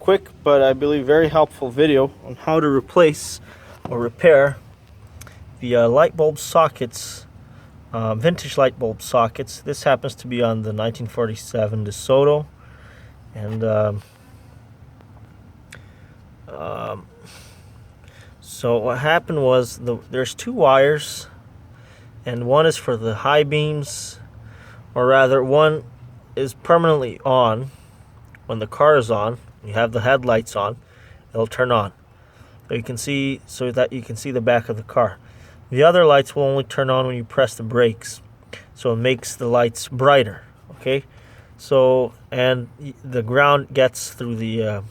quick but I believe very helpful video on how to replace or repair the light bulb sockets, vintage light bulb sockets. This happens to be on the 1947 DeSoto, and so what happened was there's two wires, and one is for the high beams, or rather one is permanently on. When the car is on, you have the headlights on, it'll turn on so that you can see the back of the car. The other lights will only turn on when you press the brakes, so it makes the lights brighter. Okay, so and the ground gets through the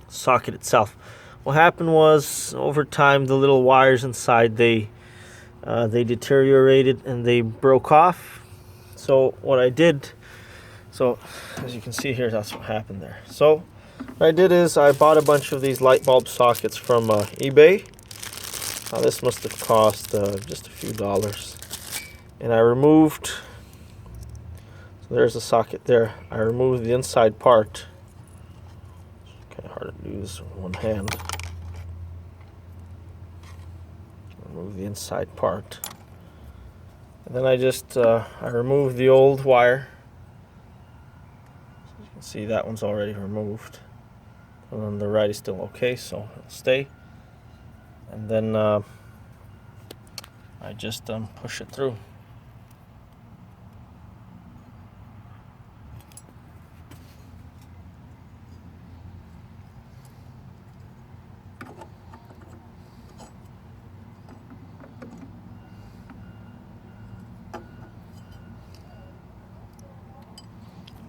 socket itself. What happened was, over time, the little wires inside they deteriorated and they broke off. So what I did, so as you can see here, that's what happened there. So what I did is I bought a bunch of these light bulb sockets from eBay. This must have cost just a few dollars. And I removed, so there's a socket there. I removed the inside part. It's kind of hard to do this with one hand. Remove the inside part. And then I removed the old wire. So you can see that one's already removed. And then the right is still okay, so it'll stay. And then I just push it through.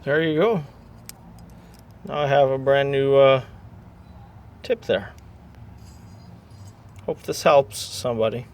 There you go. Now I have a brand new tip there. Hope this helps somebody.